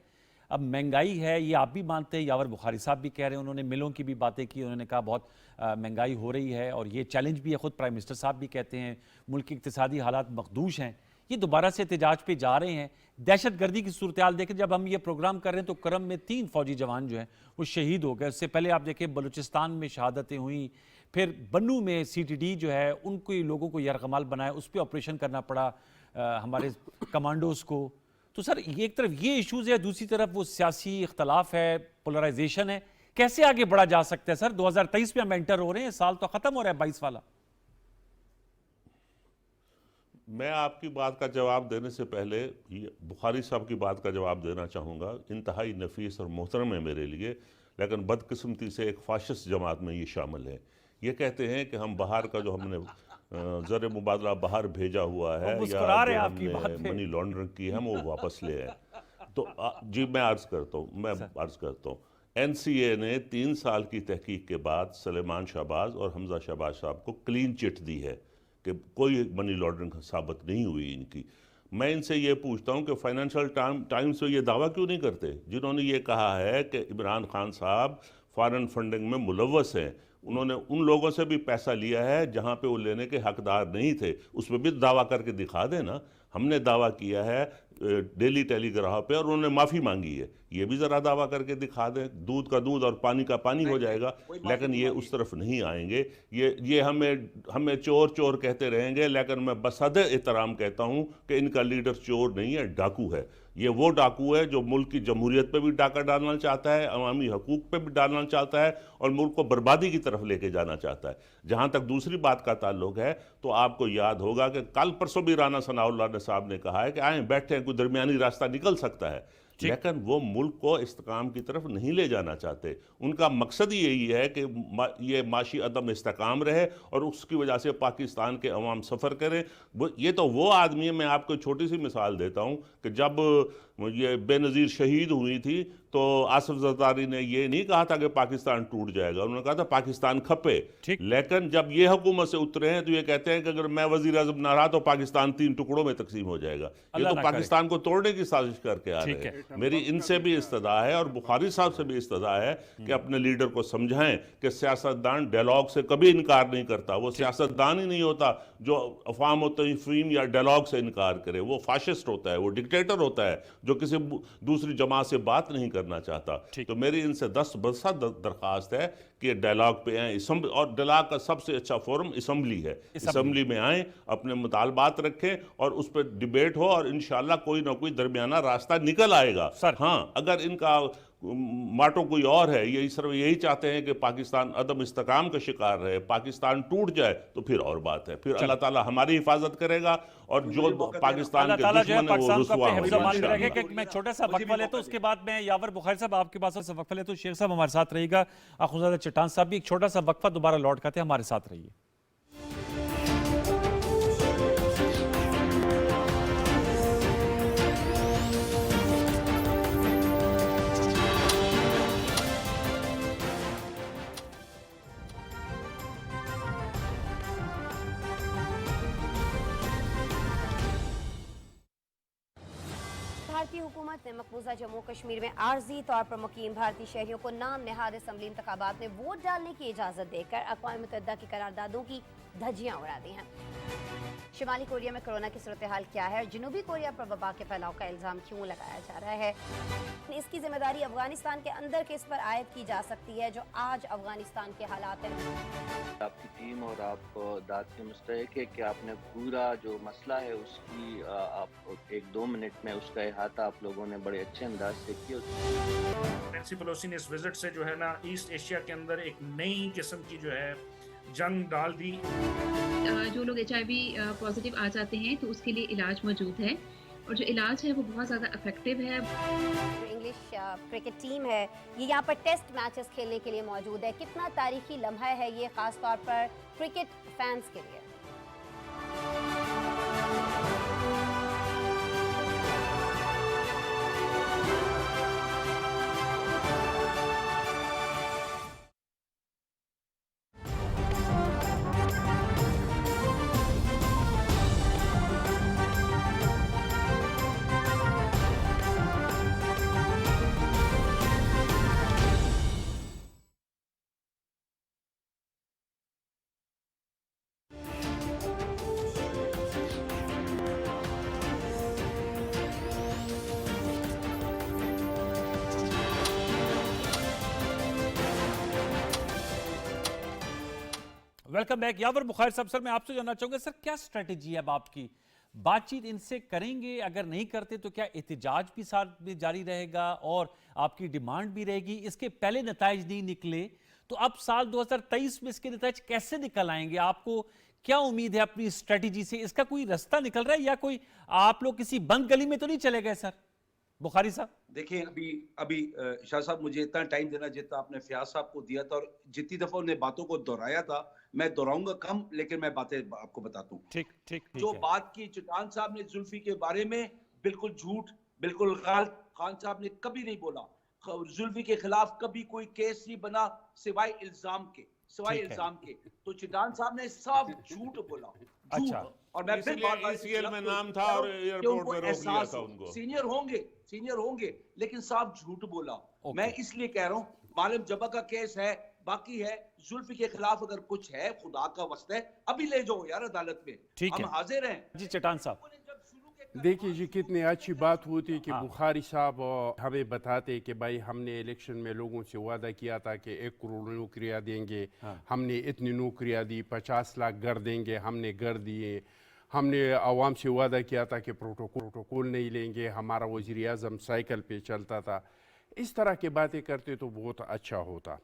अब महंगाई है, ये आप भी मानते हैं, यावर बुखारी साहब भी कह रहे हैं, उन्होंने मिलों की भी बातें की, उन्होंने कहा बहुत महंगाई हो रही है और ये चैलेंज भी है, ख़ुद प्राइम मिनिस्टर साहब भी कहते हैं मुल्क के इक़्तिसादी हालात मखदूश हैं, ये दोबारा से एहतजाज पे जा रहे हैं। दहशत गर्दी की सूरत हाल देखें, जब हम ये प्रोग्राम कर रहे हैं तो करम में 3 फौजी जवान जो हैं वो शहीद हो गए। उससे पहले आप देखें बलूचिस्तान में शहादतें हुई, फिर बन्नू में CTD जो है उनको लोगों को यरगमाल बनाया, उस पर ऑपरेशन करना पड़ा हमारे कमांडोज को। तो सर एक तरफ ये इश्यूज़ है, दूसरी तरफ वो सियासी इख्तलाफ है, पोलराइजेशन है, कैसे आगे बढ़ा जा सकता है सर? 2023 में हम एंटर हो रहे हैं, साल तो ख़त्म हो रहा है 22 वाला। मैं आपकी बात का जवाब देने से पहले बुखारी साहब की बात का जवाब देना चाहूँगा। इंतहाई नफीस और मोहतरम है मेरे लिए, लेकिन बदकिस्मती से एक फाशिस्ट जमात में ये शामिल है। ये कहते हैं कि हम बाहर का जो हमने ज़र मुबादला बाहर भेजा हुआ है या मुस्कुरा रहे जो हैं आपकी बात हमने पे। मनी लॉन्ड्रिंग की है हम वो वापस ले आए। तो जी मैं अर्ज़ करता हूँ NCA ने 3 साल की तहकीक के बाद सलेमान शहबाज और हमजा शहबाज साहब को क्लीन चिट दी है कि कोई मनी लॉन्ड्रिंग साबित नहीं हुई इनकी। मैं इनसे ये पूछता हूँ कि फाइनेंशियल टाइम्स में ये दावा क्यों नहीं करते, जिन्होंने ये कहा है कि इमरान खान साहब फॉरेन फंडिंग में मुलव्वस हैं, उन्होंने उन लोगों से भी पैसा लिया है जहाँ पे वो लेने के हकदार नहीं थे, उस पर भी दावा करके दिखा देना। हमने दावा किया है डेली टेलीग्राफ पे और उन्होंने माफ़ी मांगी है, ये भी ज़रा दावा करके दिखा दें, दूध का दूध और पानी का पानी हो जाएगा। लेकिन ये उस तरफ नहीं आएंगे, ये हमें चोर चोर कहते रहेंगे, लेकिन मैं बसद एहतराम कहता हूँ कि इनका लीडर चोर नहीं है, डाकू है। ये वो डाकू है जो मुल्क की जमहूरियत पे भी डाका डालना चाहता है, अवामी हकूक़ पे भी डालना चाहता है और मुल्क को बर्बादी की तरफ लेके जाना चाहता है। जहाँ तक दूसरी बात का ताल्लुक है, तो आपको याद होगा कि कल परसों भी राना सनाउल्लाह ने साहब ने कहा है कि आए बैठे हैं, कोई दरमियानी रास्ता निकल सकता है, लेकिन वो मुल्क को इस्तेकाम की तरफ नहीं ले जाना चाहते। उनका मकसद ही यही है कि ये माशी अदम इस्तेकाम रहे और उसकी वजह से पाकिस्तान के अवाम सफ़र करें। ये तो वो आदमी है, मैं आपको छोटी सी मिसाल देता हूँ कि जब یہ بے نظیر شہید ہوئی تھی تو آصف زرداری نے یہ نہیں کہا تھا کہ پاکستان ٹوٹ جائے گا، انہوں نے کہا تھا پاکستان کھپے. لیکن جب یہ حکومت سے اترے ہیں تو یہ کہتے ہیں کہ اگر میں وزیر اعظم نہ رہا تو پاکستان 3 ٹکڑوں میں تقسیم ہو جائے گا. یہ تو پاکستان کو توڑنے کی سازش کر کے آ رہے ہیں. میری ان سے بھی استدعا ہے اور بخاری صاحب سے بھی استدعا ہے کہ اپنے لیڈر کو سمجھائیں کہ سیاستدان ڈائلاگ سے کبھی انکار نہیں کرتا. وہ سیاستدان ہی نہیں ہوتا جو عوام و تفہیم یا ڈائلاگ سے انکار کرے. وہ فاشسٹ ہوتا ہے، وہ ڈکٹیٹر ہوتا ہے جو کسی دوسری جماعت سے بات نہیں کرنا چاہتا. تو میری ان سے دستبرسہ درخواست ہے کہ ڈائلاگ پہ آئیں. اور ڈائلاگ کا سب سے اچھا فورم اسمبلی ہے. اسمبلی میں آئیں، اپنے مطالبات رکھیں اور اس پہ ڈیبیٹ ہو اور انشاءاللہ کوئی نہ کوئی درمیانہ راستہ نکل آئے گا. ہاں اگر ان کا ماٹو کوئی اور ہے، یہ صرف یہی چاہتے ہیں کہ پاکستان عدم استحکام کا شکار رہے، پاکستان ٹوٹ جائے، تو پھر اور بات ہے. پھر اللہ تعالیٰ ہماری حفاظت کرے گا اور جو پاکستان کے دشمن ہیں وہ رسوا ہوں گے. میں چھوٹا سا وقفہ لیتا ہوں، اس کے بعد میں یاور بخاری صاحب آپ کے پاس سے وقفہ لیتا ہوں. شیخ صاحب ہمارے ساتھ رہے گا، اخوندزادہ چٹان صاحب بھی. ایک چھوٹا سا وقفہ، دوبارہ لوٹ کرتے ہیں، ہمارے ساتھ رہیے. بھارتی حکومت نے مقبوضہ جموں کشمیر میں عارضی طور پر مقیم بھارتی شہریوں کو نام نہاد اسمبلی انتخابات میں ووٹ ڈالنے کی اجازت دے کر اقوام متحدہ کی قراردادوں کی دھجیاں اڑا دی ہیں. شمالی کوریا میں کرونا کی صورتحال کیا ہے اور جنوبی کوریا پر وبا کے پھیلاؤ کا الزام کیوں لگایا جا رہا ہے؟ اس کی ذمہ داری افغانستان کے اندر کس پر عائد کی جا سکتی ہے جو آج افغانستان کے حالات ہیں؟ آپ کی ٹیم اور آپ داد کے مستحق ہے کہ آپ نے پورا جو مسئلہ ہے اس کی آپ 1-2 منٹ میں اس کا احاطہ آپ لوگوں نے بڑے اچھے انداز سے کیا. نینسی پیلوسی نے اس وزٹ سے جو ہے نا ایسٹ ایشیا کے اندر ایک نئی قسم کی جو ہے جنگ ڈال دی. جو لوگ HIV پازیٹیو آ جاتے ہیں تو اس کے لیے علاج موجود ہے اور جو علاج ہے وہ بہت زیادہ افیکٹو ہے. انگلش کرکٹ ٹیم ہے یہ یہاں پر ٹیسٹ میچز کھیلنے کے لیے موجود ہے. کتنا تاریخی لمحہ ہے یہ خاص طور پر کرکٹ فینس کے لیے؟ Welcome back. یاور بخاری صاحب، سر میں آپ سے جاننا چاہوں گا، سر کیا اسٹریٹجی ہے اب آپ کی؟ بات چیت ان سے کریں گے؟ اگر نہیں کرتے تو کیا احتجاج بھی ساتھ میں جاری رہے گا اور آپ کی ڈیمانڈ بھی رہے گی؟ اس کے پہلے نتائج نہیں نکلے تو اب سال 2023 میں اس کے نتائج کیسے نکل آئیں گے؟ آپ کو کیا امید ہے اپنی اسٹریٹجی سے؟ اس کا کوئی رستہ نکل رہا ہے یا کوئی آپ لوگ کسی بند گلی میں تو نہیں چلے گئے سر؟ بخاری صاحب دیکھیں ابھی شاہ صاحب مجھے اتنا ٹائم دینا جتنا آپ نے فیاض صاحب کو دیا تھا اور جتنی دفعہ انہیں باتوں کو دہرایا تھا. میں دہراؤں گا کم لیکن میں باتیں آپ کو بتاتا ہوں. ٹھیک جو بات کی چٹان صاحب نے زلفی کے بارے میں، بالکل جھوٹ، بالکل غلط. خان صاحب نے کبھی نہیں بولا زلفی کے خلاف کبھی کوئی کیس نہیں بنا سوائے الزام کے. تو چٹان صاحب نے صاف جھوٹ بولا. اور میں پھر ECL میں نام تھا اور ایئرپورٹ پہ روک لیا تھا ان کو. سینئر ہوں گے لیکن صاف جھوٹ بولا. میں اس لیے کہہ رہا ہوں معلم جبا کا کیس ہے، باقی ہے زلفی کے خلاف اگر کچھ ہے خدا کا واسطہ ہے ابھی لے جاؤ یار عدالت میں، ہم حاضر ہیں. جی چٹان صاحب دیکھیے جی کتنی اچھی بات ہوتی کہ بخاری صاحب ہمیں بتاتے کہ بھائی ہم نے الیکشن میں لوگوں سے وعدہ کیا تھا کہ 1 کروڑ نوکریاں دیں گے، ہم نے اتنی نوکریاں دی، 50 لاکھ گھر دیں گے، ہم نے گھر دیے. ہم نے عوام سے وعدہ کیا تھا کہ پروٹوکول نہیں لیں گے، ہمارا وزیر اعظم سائیکل پہ چلتا تھا. اس طرح کی باتیں کرتے تو بہت اچھا ہوتا.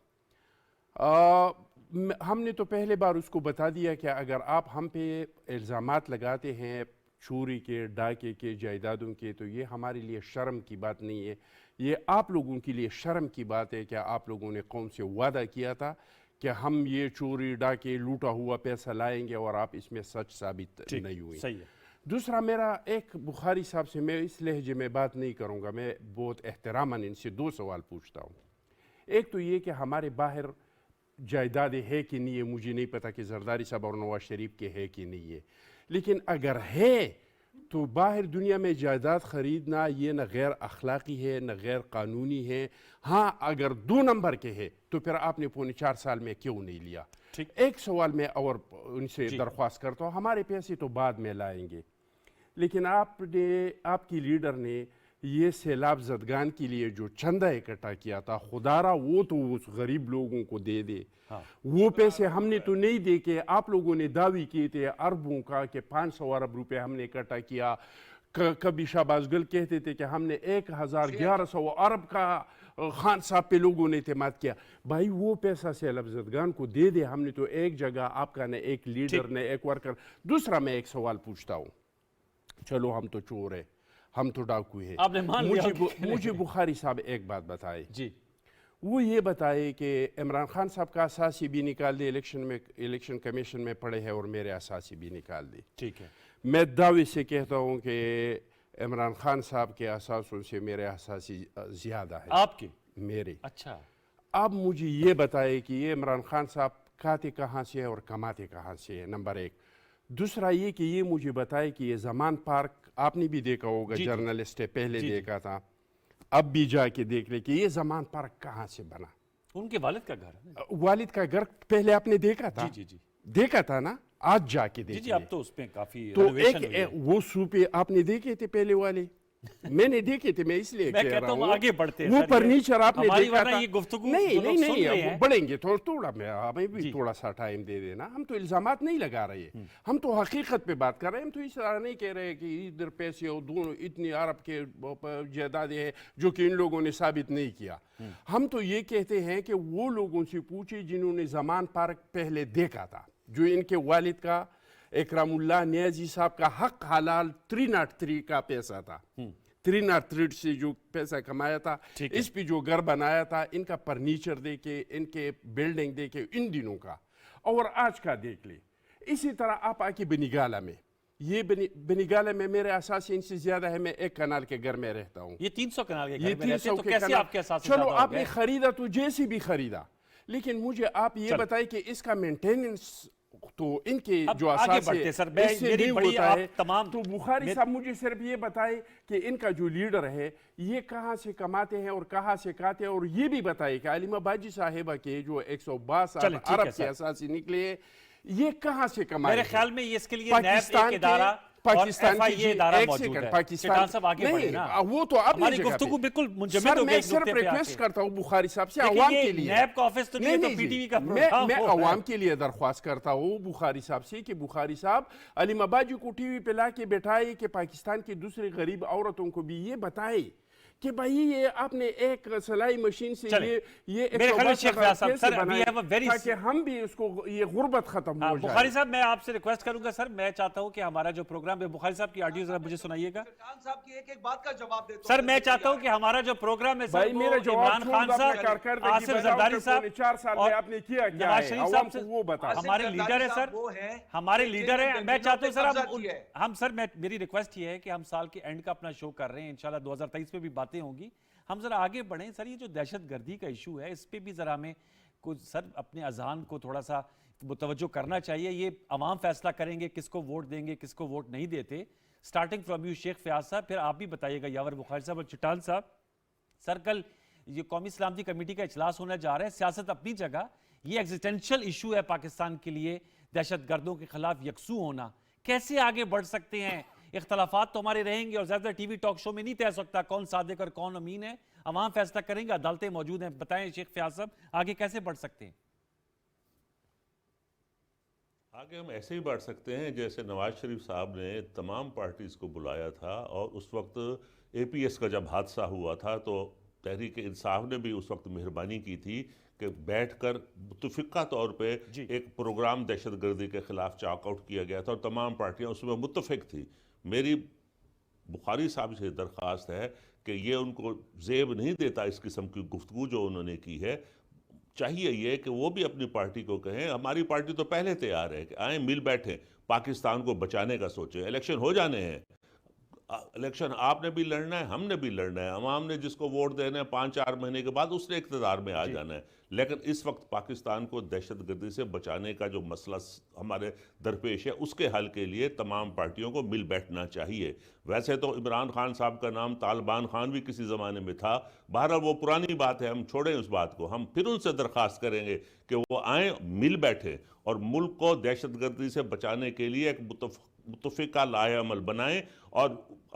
ہم نے تو پہلے بار اس کو بتا دیا کہ اگر آپ ہم پہ الزامات لگاتے ہیں چوری کے، ڈاکے کے، جائیدادوں کے، تو یہ ہمارے لیے شرم کی بات نہیں ہے. یہ آپ لوگوں کے لیے شرم کی بات ہے کہ آپ لوگوں نے قوم سے وعدہ کیا تھا کہ ہم یہ چوری ڈاکے لوٹا ہوا پیسہ لائیں گے اور آپ اس میں سچ ثابت نہیں ہوئی. दूसरा मेरा एक बुखारी साहब से, मैं इस लहजे में बात नहीं करूँगा, मैं बहुत एहतरामन इनसे 2 सवाल पूछता हूँ। एक तो ये कि हमारे बाहर जायदादें है कि नहीं है, मुझे नहीं पता कि जरदारी साहब और नवाज शरीफ के है कि नहीं है, लेकिन अगर है तो बाहर दुनिया में जायदाद ख़रीदना ये न गैर अखलाक़ी है न गैर कानूनी है। हाँ, अगर 2 नंबर के है तो फिर आपने पौने 4 साल में क्यों नहीं लिया? एक सवाल मैं और उनसे दरख्वास्त करता हूँ, हमारे पैसे तो बाद में लाएंगे, लेकिन आपकी लीडर ने ये सैलाब ज़दगान के लिए जो चंदा इकट्ठा किया था, खुदारा वो तो उस गरीब लोगों को दे दे। वो पैसे हमने तो नहीं दे के, आप लोगों ने दावी किए थे अरबों का कि 500 अरब रुपए हमने इकट्ठा किया। कभी शाहबाज गुल कहते थे कि हमने 1100 अरब का खान साहब पे लोगों ने इत्तेमाद किया। भाई वो पैसा सैलाब ज़दगान को दे दे, हमने तो एक जगह, आपका ने एक लीडर ने एक वर्कर। दूसरा मैं एक सवाल पूछता हूँ, चलो हम तो चोर है, हम तो डाकू है, आपने मान लिया। मुझे बुखारी साहब एक बात बताए जी, वो ये बताए कि इमरान खान साहब का असासी भी निकाल दे, इलेक्शन कमीशन में पड़े हैं और मेरे असासी भी निकाल दे। ठीक है, मैं दावे से कहता हूँ कि इमरान खान साहब के असासों से मेरे असासी ज़्यादा है। आपके? मेरे। अच्छा, अब मुझे ये बताए कि ये इमरान खान साहब खाते कहाँ से है और कमाते कहाँ से है, नंबर 1। दूसरा ये कि ये मुझे बताए कि ये ज़मान पार्क आपने भी देखा होगा, जर्नलिस्ट है, पहले देखा था, अब भी जाके देख ले कि ये ज़मान पार्क कहाँ से बना। उनके वालिद का घर है। वालिद का घर पहले आपने देखा था? जी जी, देखा था ना, आज जाके जी देखिए। जी, अब तो उसमें काफी तो renovation हुई है। वो सूपे आपने देखे थे पहले वाले? मैंने देखे थे, मैं इसलिए मैं कह कहता रहा हूँ हूँ आगे बढ़ते हैं वो सर, ये फर्नीचर आपने हमारी देखा वरना था? ये गुफ्तगू नहीं जो लोग नहीं सुन नहीं, रहे अब हैं। बढ़ेंगे थोड़ा मैं हमें भी थोड़ा सा टाइम दे देना। हम तो इल्जामात नहीं लगा रहे, हम तो हकीकत पे बात कर रहे हैं। हम तो इस तरह नहीं कह रहे कि इधर पैसे और दोनों इतनी अरब के जायदादें हैं जो कि इन लोगों ने साबित नहीं किया। हम तो ये कहते हैं कि वो लोगों से पूछे जिन्होंने ज़मान पार्क पहले देखा था, जो इनके वालिद का इकरामुल्लाह नियाजी साहब का हक हलाल 303 का पैसा था, 303 से जो पैसा कमाया था, इस पे जो घर बनाया था, इनका फर्नीचर दे के, इनके बिल्डिंग दे के, इन दिनों का और आज का देख ले। इसी तरह आप आके बनीगाला में, ये बनीगाला में मेरे असासी इनसे ज्यादा है। मैं एक कनाल के घर में रहता हूँ, ये 300 कनाल के ये घर में रहते 300 हैं, तो के कैसे कनाल। आपके असासी चलो ज्यादा हो आपने गए? खरीदा तो जैसे भी खरीदा, लेकिन मुझे आप ये बताइए कि इसका मेंटेनेंस तो इनके जो आगे बढ़ते हैं सर, मैं इससे मेरी नहीं बड़ी होता आप है। तमाम तो बुखारी साहब मुझे सिर्फ ये बताए कि इनका जो लीडर है ये कहाँ से कमाते हैं और कहाँ से खाते हैं, और ये भी बताए कि आलिमा बाजी साहिबा के जो 162 अरब के असासी निकले ये कहाँ से कमाए। मेरे ख्याल में ये इसके लिए पाकिस्तान नैब एक इदारा पाकिस्तान और की FIA इदारा एक मौजूद सेकंड, है। पाकिस्तान चेतान साहब आगे बढ़े ना, वो तो अपनी हमारी जगह गुफ्तगू पे। बिल्कुल मुंजमद सर हो गई मैं एक सिर्फ नुक्ते पे रिक्वेस्ट आके। करता हूँ बुखारी साहब से, देखिए, आवाम ये के लिए नैब का ऑफिस तो नहीं है, तो PTV का प्रोग्राम मैं हो रहा है। आवाम के लिए दरख्वास्त करता हूँ बुखारी साहब से कि बुखारी साहब अलीमा बाजी को टीवी पे ला के बैठाए कि पाकिस्तान की दूसरी गरीब औरतों को भी ये बताए कि भाई ये आपने एक सिलाई मशीन से ये मेरे ख्याल में शेख फयाज साहब, कैसे सर, we बनाए have a very- ताकि हम भी इसको ये गुर्बत खत्म हो जाए। बुखारी साहब मैं आपसे रिक्वेस्ट करूंगा सर, मैं चाहता हूं कि हमारा जो प्रोग्राम है, बुखारी साहब की ऑडियो जरा मुझे सुनाइएगा साहब की एक बात का जवाब देता सर। मैं चाहता हूं कि हमारा जो प्रोग्राम है सर, भाई वो मेरा जवाब इमरान छोड़ खान दो, अपना साहब, कारकर्दगी आसिफ बताओ जरदारी कि साहब पौने 4 साल में और आपने किया क्या नवाज है, शरीफ आवाम साहब को से वो बताओ। हमारे लीडर है सर, हमारे लीडर है। मैं चाहता हूं सर हम सर मेरी रिक्वेस्ट ये है कि हम साल के एंड का अपना शो कर रहे हैं, इंशाल्लाह 2023 में भी बातें होंगी, हम जरा आगे बढ़ें सर। ये जो दहशतगर्दी का इशू है, इस पे भी जरा हमें कुछ सर अपने अजान को थोड़ा सा मुतवज्जो करना चाहिए। ये अवाम फैसला करेंगे किसको वोट देंगे, किसको वोट नहीं देते। Starting from you Sheikh Fayaz Sahab, फिर आप भी बताइएगा यावर बुखारी साहब और चिटान साहब। सर कल ये कौमी सलामती कमेटी का इजलास होने जा रहा है, सियासत अपनी जगह, ये एग्जिस्टेंशियल इशू है पाकिस्तान के लिए, दहशतगर्दों के खिलाफ यकसू होना। कैसे आगे बढ़ सकते हैं? इख्तलाफात तो हमारे रहेंगे और ज़्यादा टीवी टॉक शो में नहीं तय सकता कौन सादिक और कौन अमीन है, अवाम फैसला करेंगे, अदालतें मौजूद हैं। बताएं शेख फयाज साहब, आगे कैसे बढ़ सकते हैं? आगे हम ऐसे ही बढ़ सकते हैं जैसे नवाज शरीफ साहब ने तमाम पार्टीज़ को बुलाया था, और उस वक्त APS का जब हादसा हुआ था तो तहरीक इंसाफ ने भी उस वक्त मेहरबानी की थी कि बैठकर मुतफ़िक़ा तौर पे एक प्रोग्राम दहशतगर्दी के ख़िलाफ़ चाकआउट किया गया था और तमाम पार्टियां उसमें मुत्तफ़िक़ थी। मेरी बुखारी साहब से दरख्वास्त है कि ये उनको ज़ेब नहीं देता इस किस्म की गुफ्तगू जो उन्होंने की है। چاہیے یہ کہ وہ بھی اپنی پارٹی کو کہیں ہماری پارٹی تو پہلے تیار ہے کہ آئیں مل بیٹھیں پاکستان کو بچانے کا سوچیں. الیکشن ہو جانے ہیں, الیکشن آپ نے بھی لڑنا ہے, ہم نے بھی لڑنا ہے, عوام نے جس کو ووٹ دینا ہے 5-4 مہینے کے بعد اس نے اقتدار میں آ جانا ہے. لیکن اس وقت پاکستان کو دہشت گردی سے بچانے کا جو مسئلہ ہمارے درپیش ہے اس کے حل کے لیے تمام پارٹیوں کو مل بیٹھنا چاہیے. ویسے تو عمران خان صاحب کا نام طالبان خان بھی کسی زمانے میں تھا, بہرحال وہ پرانی بات ہے, ہم چھوڑیں اس بات کو. ہم پھر ان سے درخواست کریں گے کہ وہ آئیں مل بیٹھیں اور ملک کو دہشت گردی سے بچانے کے لیے ایک متفقہ لائحہ عمل بنائیں اور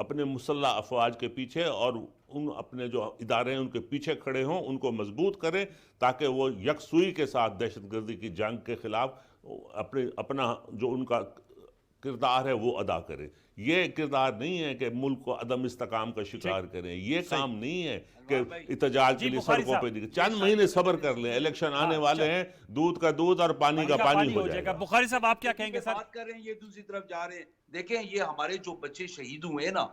اپنے مسلح افواج کے پیچھے اور ان اپنے جو ادارے ہیں ان کے پیچھے کھڑے ہوں, ان کو مضبوط کریں تاکہ وہ یکسوئی کے ساتھ دہشت گردی کی جنگ کے خلاف اپنا جو ان کا کردار ہے وہ ادا کریں. یہ کردار نہیں ہے کہ ملک کو عدم استحکام کا شکار کریں, یہ کام نہیں ہے کہ احتجاج کے لیے سڑکوں پہ نکلیں. چند مہینے صبر کر لیں, الیکشن آنے والے ہیں, دودھ کا دودھ اور پانی کا پانی ہو جائے گا. بخاری صاحب آپ کیا کہیں گے؟ بات کر رہے ہیں یہ دوسری طرف جا رہے ہیں. دیکھیں یہ ہمارے جو بچے شہید ہوئے ہیں نا,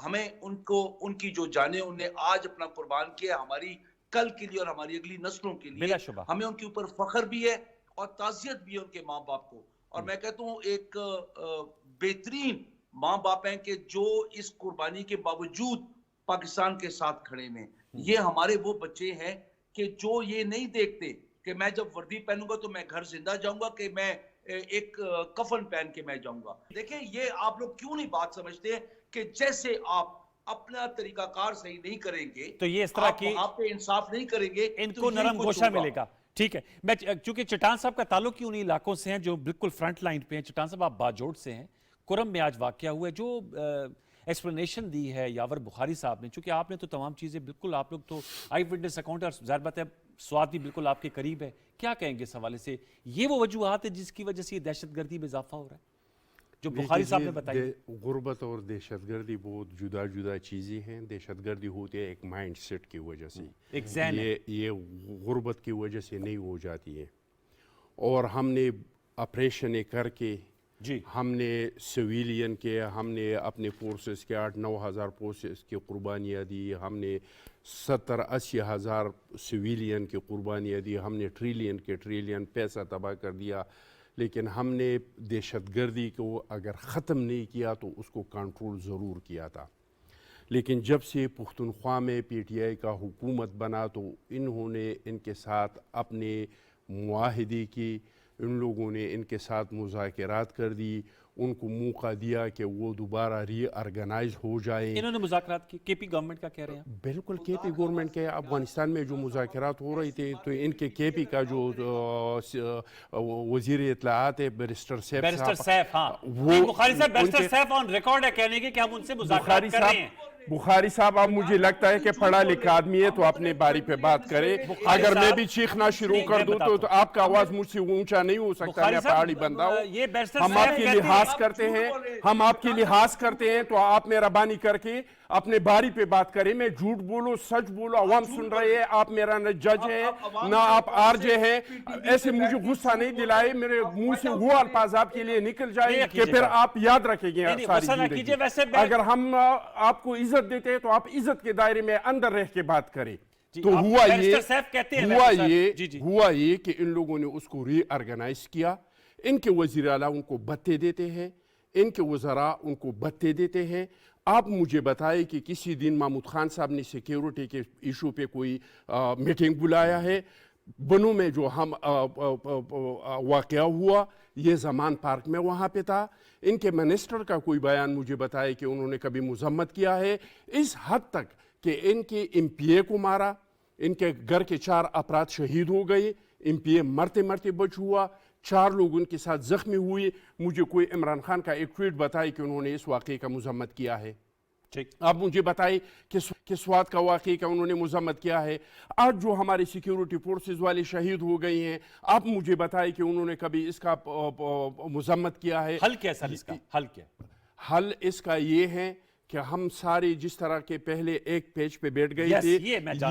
ہمیں ان کی جو جانیں انہیں آج اپنا قربان کیا ہماری کل کے لیے اور ہماری اگلی نسلوں کے لیے, ہمیں ان کے اوپر فخر بھی ہے اور تعزیت بھی ہے ان کے ماں باپ کو. اور میں کہتا ہوں ایک بہترین ماں باپ ہیں کہ جو اس قربانی کے باوجود پاکستان کے ساتھ کھڑے ہیں. یہ ہمارے وہ بچے ہیں کہ جو یہ نہیں دیکھتے کہ میں جب وردی پہنوں گا تو میں گھر زندہ جاؤں گا کہ میں ایک کفن پہن کے میں جاؤں گا. دیکھیں یہ آپ لوگ کیوں نہیں بات سمجھتے کہ جیسے آپ اپنا طریقہ کار صحیح نہیں کریں گے تو یہ اس طرح کی آپ پہ انصاف نہیں کریں گے, ان کو نرم گوشہ ملے گا. ٹھیک ہے, میں چونکہ چٹان صاحب کا تعلق ہی انہی علاقوں سے ہیں جو بالکل فرنٹ لائن پہ ہیں. چٹان صاحب آپ باجوڑ سے ہیں, کرم میں آج واقعہ ہوا ہے, جو ایکسپلینیشن دی ہے یاور بخاری صاحب نے, چونکہ آپ نے تو تمام چیزیں بالکل, آپ لوگ تو آئی وٹنس اکاؤنٹ اور ظاہر بات ہے سواد بھی بالکل آپ کے قریب ہے, کیا کہیں گے اس حوالے سے؟ یہ وہ وجوہات ہے جس کی وجہ سے یہ دہشت گردی میں اضافہ ہو رہا ہے جو بخاری صاحب نے بتائی؟ غربت اور دہشت گردی بہت جدا جدا چیزیں ہیں. دہشت گردی ہوتی ہے ایک مائنڈ سیٹ کی وجہ سے, یہ غربت کی وجہ سے نہیں ہو جاتی ہے. اور ہم نے آپریشنیں کر کے ہم نے سویلین کے, ہم نے اپنے فورسز کے 8-9 ہزار فورسز کی قربانیاں دی, ہم نے 70-80 ہزار سویلین کی قربانیاں دی, ہم نے ٹریلین پیسہ تباہ کر دیا. لیکن ہم نے دہشت گردی کو اگر ختم نہیں کیا تو اس کو کنٹرول ضرور کیا تھا. لیکن جب سے پختونخوا میں پی ٹی آئی کا حکومت بنا تو انہوں نے ان کے ساتھ اپنے معاہدے کی, ان لوگوں نے ان کے ساتھ مذاکرات کر دی, ان کو موقع دیا کہ وہ دوبارہ ری آرگنائز ہو جائیں. انہوں نے مذاکرات کی, کے پی گورنمنٹ کا کہہ رہے ہیں؟ بالکل کے پی گورنمنٹ کے. افغانستان میں جو مذاکرات ہو رہی تھے تو ان کے پی کا جو وزیر اطلاعات ہے بیرسٹر سیف, ہاں وہ بخاری صاحب بیرسٹر سیف آن ریکارڈ ہے کہنے کے کہ ہم ان سے مذاکرات کر رہے ہیں. بخاری صاحب اب مجھے لگتا ہے کہ پڑھا لکھا آدمی ہے تو اپنے باری پہ بات کرے. اگر میں بھی چیخنا شروع کر دوں تو آپ کا آواز مجھ سے اونچا نہیں ہو سکتا, میں پہاڑی بندہ ہوں. ہم آپ کے لحاظ کرتے ہیں, ہم آپ کے لحاظ کرتے ہیں, تو آپ مہربانی کر کے اپنے باری پہ بات کریں. میں جھوٹ بولو سچ بولو عوام سن رہے ہیں, آپ میرا نہ جج ہیں نہ آپ آر جے ہیں. ایسے مجھے غصہ نہیں دلائے, میرے منہ سے وہ الفاظ آپ کے لیے نکل جائے کہ پھر آپ یاد رکھیں گے ساری زندگی. اگر ہم آپ کو عزت دیتے ہیں تو آپ عزت کے دائرے میں اندر رہ کے بات کریں. تو ہوا یہ کہ ان لوگوں نے اس کو ری آرگنائز کیا. ان کے وزیر اعلیٰ ان کو بھتے دیتے ہیں, ان کے وزراء ان کو بھتے دیتے ہیں. آپ مجھے بتائیں کہ کسی دن محمود خان صاحب نے سیکیورٹی کے ایشو پہ کوئی میٹنگ بلایا ہے؟ بنوں میں جو ہم واقعہ ہوا یہ زمان پارک میں وہاں پہ تھا. ان کے منسٹر کا کوئی بیان مجھے بتائے کہ انہوں نے کبھی مذمت کیا ہے؟ اس حد تک کہ ان کے ایم پی اے کو مارا, ان کے گھر کے 4 افراد شہید ہو گئے, ایم پی اے مرتے مرتے بچ ہوا, 4 لوگ ان کے ساتھ زخمی ہوئے. مجھے کوئی عمران خان کا ایک ٹویٹ بتائے کہ انہوں نے اس واقعے کا مذمت کیا ہے. آپ مجھے بتائیں کہ سوات کا واقعے کا انہوں نے مذمت کیا ہے. آج جو ہمارے سیکیورٹی فورسز والے شہید ہو گئے ہیں, آپ مجھے بتائیں کہ انہوں نے کبھی اس کا مذمت کیا ہے؟ حل کیا سر اس کا؟ حل اس کا یہ ہے کہ ہم سارے جس طرح کے پہلے ایک پیج پہ بیٹھ گئے تھے,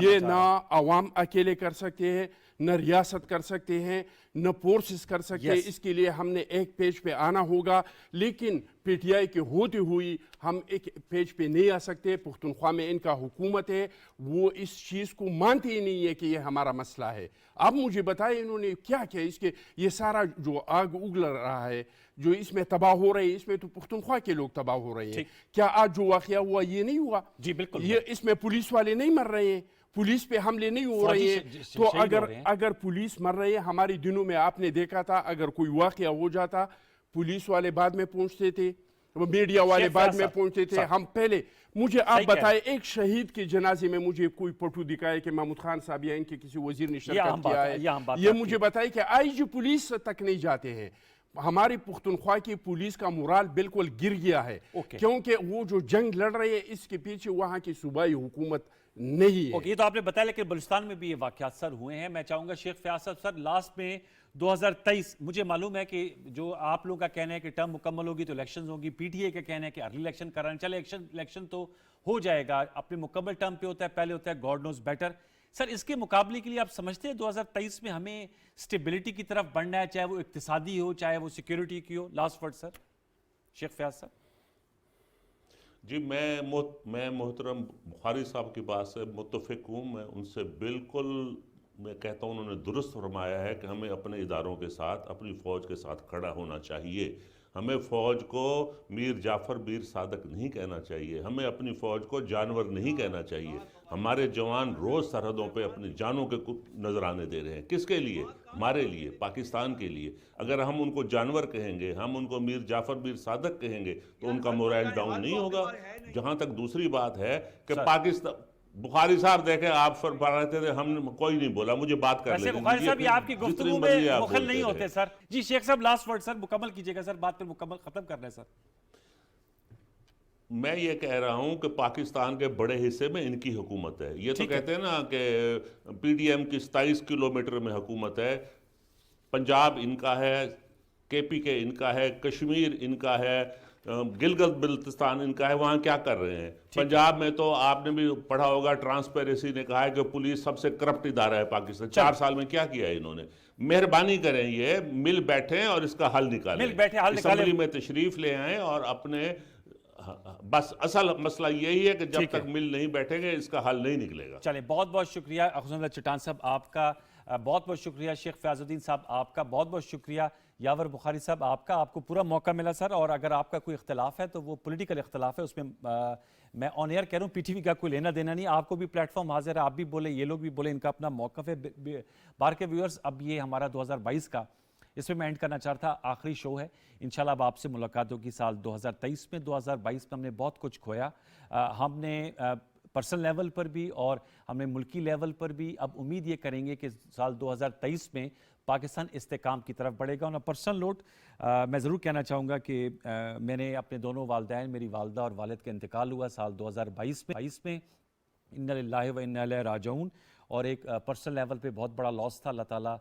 یہ نہ عوام اکیلے کر سکتے ہیں, نہ ریاست کر سکتے ہیں, نہ فورسز کر سکتے ہیں. اس کے لیے ہم نے ایک پیج پہ آنا ہوگا. لیکن पी टी आई के होते हुए हम एक पेज पे नहीं आ सकते। पुख्तनख्वा में इनका हुकूमत है, वो इस चीज़ को मानते ही नहीं है कि ये हमारा मसला है। आप मुझे बताएं इन्होंने क्या किया, इसके ये सारा जो आग उगल रहा है, जो इसमें तबाह हो रही है, इसमें तो पुख्तनख्वा के लोग तबाह हो रहे हैं। क्या आज जो वाक़या हुआ ये नहीं हुआ? जी बिल्कुल। ये इसमें पुलिस वाले नहीं मर रहे हैं, पुलिस पे हमले नहीं हो रहे हैं। तो अगर पुलिस मर रही है, हमारे दिनों में आपने देखा था अगर कोई वाक़या हो जाता पुलिस वाले बाद में पहुंचते थे, मीडिया वाले बाद में पहुंचते थे। हम पहले, मुझे आप बताएं एक शहीद के जनाजे में मुझे कोई फोटो दिखाए कि महमूद खान साहब या इनके किसी वजीर ने शिरकत किया है, ये मुझे बताए कि आईजी पुलिस तक नहीं जाते हैं। हमारी पुख्तनख्वा की पुलिस का मोराल बिल्कुल गिर गया है, क्योंकि वो जो जंग लड़ रही है इसके पीछे वहाँ की सूबाई हुकूमत नहीं है। ये तो आपने बताया, लेकिन बलूचिस्तान में भी ये वाक़यात सर हुए हैं। मैं चाहूँगा शेख फयाज साहब सर, लास्ट में 2023, मुझे मालूम है कि जो आप लोगों का कहना है कि टर्म मुकम्मल होगी तो इलेक्शन होगी, पीटीए का कहना है कि अर्ली इलेक्शन कराना, चले इलेक्शन तो हो जाएगा, अपने मुकम्मल टर्म पे होता है, पहले होता है गॉड नोज बेटर। सर इसके मुकाबले के लिए आप समझते हैं 2023 में हमें स्टेबिलिटी की तरफ बढ़ना है, चाहे वो इक्तिसादी हो चाहे वो सिक्योरिटी की हो? Last word sir Sheikh Fayaz Sahab. जी, मैं मोहतरम बुखारी साहब की बात से मुत्तफिक हूँ। मैं उनसे बिल्कुल, मैं कहता हूँ उन्होंने दुरुस्त फरमाया है कि हमें अपने इदारों के साथ, अपनी फ़ौज के साथ खड़ा होना चाहिए। हमें फ़ौज को मीर जाफ़र मीर सादक नहीं कहना चाहिए, हमें अपनी फ़ौज को जानवर नहीं कहना चाहिए। हमारे जवान रोज़ सरहदों पे अपनी जानों के नजराने दे रहे हैं। किसके लिए? हमारे लिए, पाकिस्तान के लिए। अगर हम उनको जानवर कहेंगे, हम उनको मीर जाफ़र मीर सादक कहेंगे तो उनका मोरल डाउन नहीं होगा। जहाँ तक दूसरी बात है कि पाकिस्तान, बुखारी साहब देखें आप फरमा रहे थे, हम कोई नहीं बोला, मुझे बात कर लेने बुखारी साहब ये आपकी गुफ्तगू में मुखल नहीं होते सर। जी शेख साहब लास्ट वर्ड सर, मुकम्मल कीजिएगा सर, बात पे मुकम्मल खत्म कर रहे हैं सर। मैं ये कह रहा हूं कि पाकिस्तान के बड़े हिस्से में इनकी हुकूमत है। ये तो कहते हैं ना कि पीडीएम की 27 किलोमीटर में हुकूमत है, पंजाब इनका है, केपीके इनका है, कश्मीर इनका है, गिलगित बिल्तिस्तान इनका है। वहाँ क्या कर रहे हैं? पंजाब में तो आपने भी पढ़ा होगा, ट्रांसपेरेंसी ने कहा है कि पुलिस सबसे करप्ट इदारा है पाकिस्तान। 4 साल में क्या किया है इन्होंने? मेहरबानी करें, ये मिल बैठे और इसका हल निकालें, असेंबली में तशरीफ ले आए और अपने, बस असल मसला यही है कि जब तक मिल नहीं बैठेंगे इसका हल नहीं निकलेगा। चलिए, बहुत बहुत शुक्रिया अखजुल्ला चट्टान साहब आपका, बहुत बहुत शुक्रिया शेख फयाजुद्दीन साहब आपका, बहुत बहुत शुक्रिया यावर बुखारी साहब आपका। आपको पूरा मौका मिला सर, और अगर आपका कोई इख्तलाफ है तो वो पॉलिटिकल इख्तलाफ है, उसमें मैं ऑन एयर कह रहा हूँ, पीटीवी का कोई लेना देना नहीं। आपको भी प्लेटफॉर्म हाजिर है, आप भी बोले, ये लोग भी बोले, इनका अपना मौक़िफ़ है। बार के व्यूअर्स, अब ये हमारा 2022 का, इसमें मैं एंड करना चाहता था, आखिरी शो है। इंशाल्लाह अब आपसे मुलाकात होगी साल 2023 में। 2022 में हमने बहुत कुछ खोया, हमने पर्सनल लेवल पर भी और हमने मुल्की लेवल पर भी। अब उम्मीद ये करेंगे कि साल 2023 में पाकिस्तान इस्तेकाम की तरफ बढ़ेगा। और पर्सनल नोट मैं ज़रूर कहना चाहूँगा कि मैंने अपने दोनों वालदैन, मेरी वालदा और वालिद का इंतकाल हुआ साल 2022 में। इन्ना लिल्लाहि व इन्ना इलैहि राजिऊन। और एक पर्सनल लेवल पे बहुत बड़ा लॉस था। अल्लाह ताला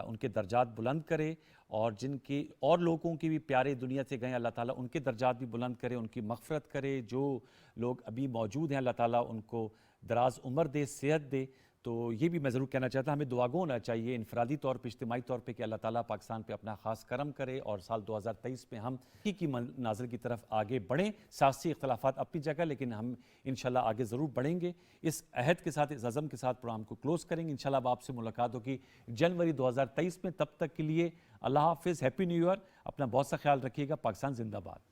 उनके दर्जात बुलंद करे, और जिनकी और लोगों की भी प्यारे दुनिया से गए, अल्लाह ताला उनके दर्जात भी बुलंद करे, उनकी मग़फ़िरत करे। जो लोग अभी मौजूद हैं, अल्लाह ताला उनको दराज उम्र दे, सेहत दे। तो ये भी मैं ज़रूर कहना चाहता, हमें दुआगो होना चाहिए इनफरादी तौर पे, इज्तिमाई तौर पे, कि अल्लाह ताला पाकिस्तान पे अपना ख़ास करम करे और साल 2023 में हम की मनाज़िर की तरफ आगे बढ़ें। सियासी इख्तलाफात अपनी जगह, लेकिन हम इंशाल्लाह आगे ज़रूर बढ़ेंगे। इस अहद के साथ, इस अज़म के साथ प्रोग्राम को क्लोज़ करेंगे। इंशाल्लाह अब आपसे मुलाकात होगी जनवरी 2023 में। तब तक के लिए अल्लाह हाफ़िज़, हैप्पी न्यू ईयर, अपना बहुत सा ख्याल रखिएगा। पाकिस्तान जिंदाबाद।